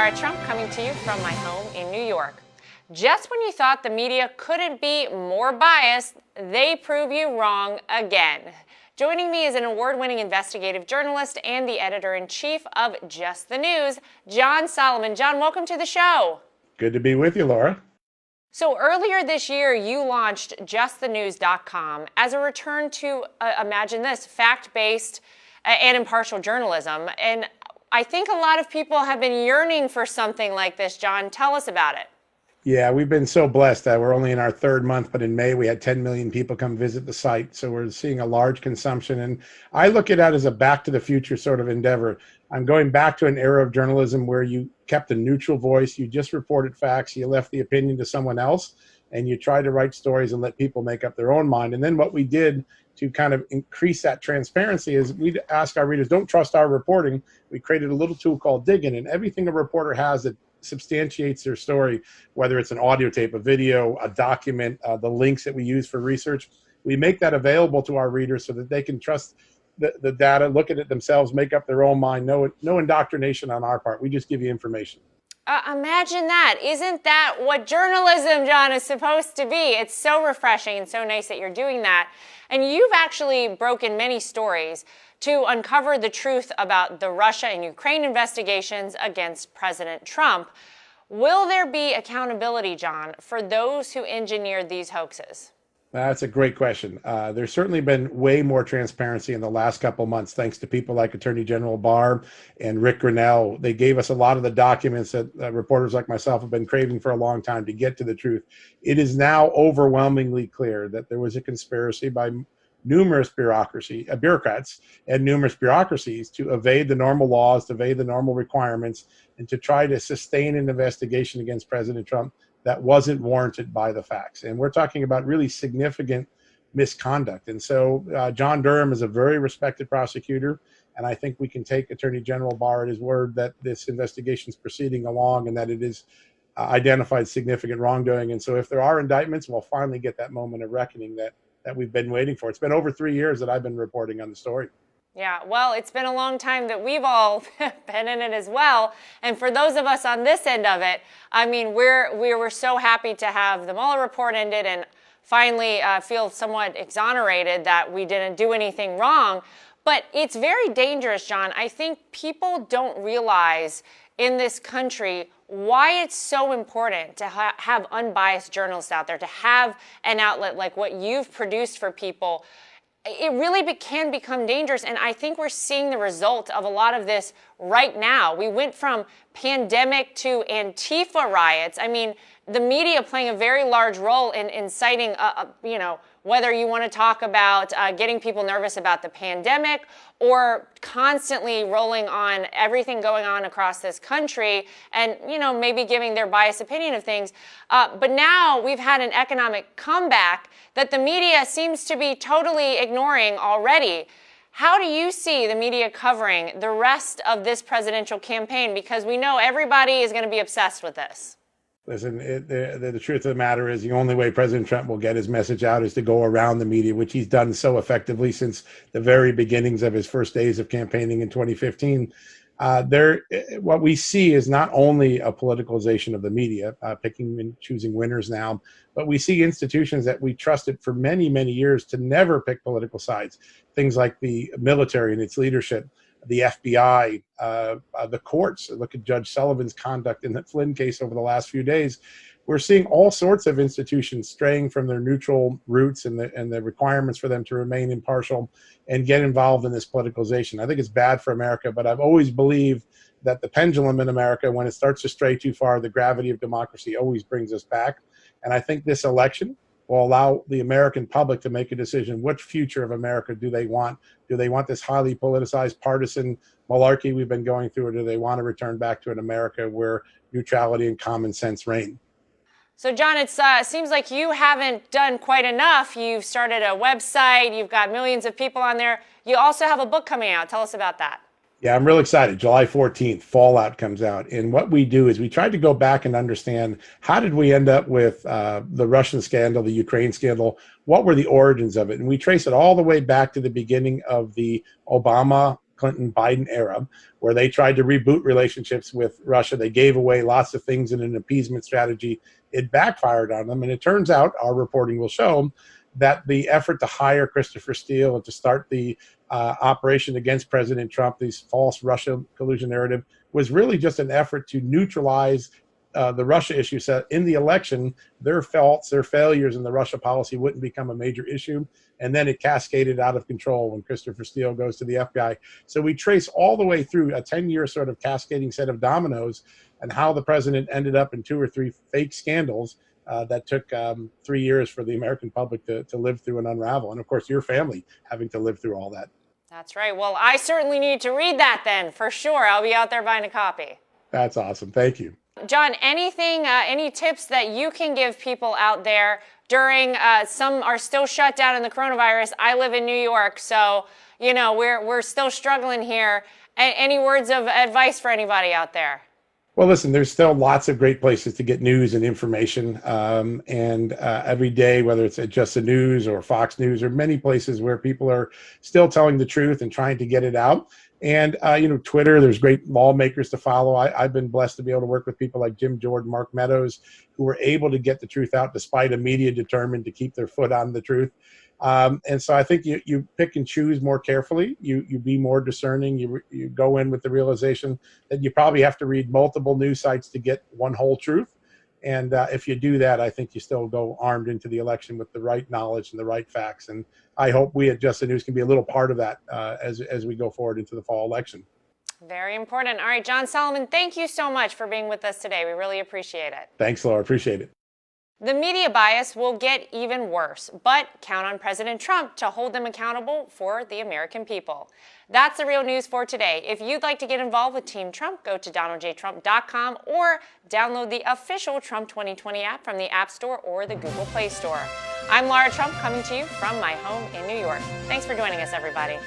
Laura Trump coming to you from my home in New York. Just when you thought the media couldn't be more biased, they prove you wrong again. Joining me is an award-winning investigative journalist and the editor-in-chief of Just the News, John Solomon. John, welcome to the show. Good to be with you, Laura. So earlier this year, you launched JustTheNews.com as a return to, imagine this, fact-based and impartial journalism. And I think a lot of people have been yearning for something like this. John, tell us about it. Yeah, we've been so blessed that we're only in our third month, but in May we had 10 million people come visit the site. So we're seeing a large consumption. And I look at it as a back to the future sort of endeavor. I'm going back to an era of journalism where you kept a neutral voice, you just reported facts, you left the opinion to someone else, and you tried to write stories and let people make up their own mind. And then what we did to kind of increase that transparency is we'd ask our readers, don't trust our reporting. We created a little tool called Diggin', and everything a reporter has that substantiates their story, whether it's an audio tape, a video, a document, the links that we use for research, we make that available to our readers so that they can trust the data, look at it themselves, make up their own mind. No indoctrination on our part. We just give you information. Imagine that. Isn't that what journalism, John, is supposed to be? It's so refreshing and so nice that you're doing that. And you've actually broken many stories to uncover the truth about the Russia and Ukraine investigations against President Trump. Will there be accountability, John, for those who engineered these hoaxes? That's a great question. There's certainly been way more transparency in the last couple of months, thanks to people like Attorney General Barr and Rick Grenell. They gave us a lot of the documents that reporters like myself have been craving for a long time to get to the truth. It is now overwhelmingly clear that there was a conspiracy by numerous bureaucrats and numerous bureaucracies to evade the normal laws, to evade the normal requirements, and to try to sustain an investigation against President Trump that wasn't warranted by the facts. And we're talking about really significant misconduct. And so John Durham is a very respected prosecutor, and I think we can take Attorney General Barr at his word that this investigation is proceeding along and that it is identified significant wrongdoing. And so if there are indictments, we'll finally get that moment of reckoning that we've been waiting for. It's been over 3 years that I've been reporting on the story. Yeah, well, it's been a long time that we've all been in it as well. And for those of us on this end of it, I mean, we were so happy to have the Mueller report ended and finally feel somewhat exonerated that we didn't do anything wrong. But it's very dangerous, John. I think people don't realize in this country why it's so important to have unbiased journalists out there, to have an outlet like what you've produced for people. It really can become dangerous, and I think we're seeing the result of a lot of this right now. We went from pandemic to Antifa riots. I mean, the media playing a very large role in inciting, whether you want to talk about getting people nervous about the pandemic or constantly rolling on everything going on across this country and, maybe giving their biased opinion of things. But now we've had an economic comeback that the media seems to be totally ignoring already. How do you see the media covering the rest of this presidential campaign? Because we know everybody is going to be obsessed with this. Listen, the truth of the matter is the only way President Trump will get his message out is to go around the media, which he's done so effectively since the very beginnings of his first days of campaigning in 2015. What we see is not only a politicalization of the media, picking and choosing winners now, but we see institutions that we trusted for many, many years to never pick political sides. Things like the military and its leadership, the FBI, the courts. Look at Judge Sullivan's conduct in the Flynn case over the last few days. We're seeing all sorts of institutions straying from their neutral roots and the requirements for them to remain impartial and get involved in this politicalization. I think it's bad for America, but I've always believed that the pendulum in America, when it starts to stray too far, the gravity of democracy always brings us back. And I think this election will allow the American public to make a decision. Which future of America do they want? Do they want this highly politicized partisan malarkey we've been going through, or do they want to return back to an America where neutrality and common sense reign? So, John, it seems like you haven't done quite enough. You've started a website. You've got millions of people on there. You also have a book coming out. Tell us about that. Yeah, I'm real excited. July 14th, Fallout comes out. And what we do is we tried to go back and understand, how did we end up with the Russian scandal, the Ukraine scandal? What were the origins of it? And we trace it all the way back to the beginning of the Obama Clinton Biden era, where they tried to reboot relationships with Russia. They gave away lots of things in an appeasement strategy. It backfired on them. And it turns out, our reporting will show, that the effort to hire Christopher Steele and to start the operation against President Trump, these false Russia collusion narrative, was really just an effort to neutralize the Russia issue. So in the election, their faults, their failures in the Russia policy wouldn't become a major issue. And then it cascaded out of control when Christopher Steele goes to the FBI. So we trace all the way through a 10-year sort of cascading set of dominoes and how the president ended up in 2 or 3 fake scandals that took 3 years for the American public to live through and unravel. And of course, your family having to live through all that. That's right. Well, I certainly need to read that then, for sure. I'll be out there buying a copy. That's awesome. Thank you. John, anything, any tips that you can give people out there during, some are still shut down in the coronavirus. I live in New York, so, you know, we're still struggling here. Any words of advice for anybody out there? Well, listen, there's still lots of great places to get news and information. And every day, whether it's at Just the News or Fox News, or many places where people are still telling the truth and trying to get it out. And, Twitter, there's great lawmakers to follow. I've been blessed to be able to work with people like Jim Jordan, Mark Meadows, who were able to get the truth out despite a media determined to keep their foot on the truth. And so I think you pick and choose more carefully. You be more discerning. You go in with the realization that you probably have to read multiple news sites to get one whole truth. And if you do that, I think you still go armed into the election with the right knowledge and the right facts. And I hope we at Just the News can be a little part of that as we go forward into the fall election. Very important. All right, John Solomon, thank you so much for being with us today. We really appreciate it. Thanks, Laura. Appreciate it. The media bias will get even worse, but count on President Trump to hold them accountable for the American people. That's the real news for today. If you'd like to get involved with Team Trump, go to DonaldJTrump.com or download the official Trump 2020 app from the App Store or the Google Play Store. I'm Laura Trump, coming to you from my home in New York. Thanks for joining us, everybody.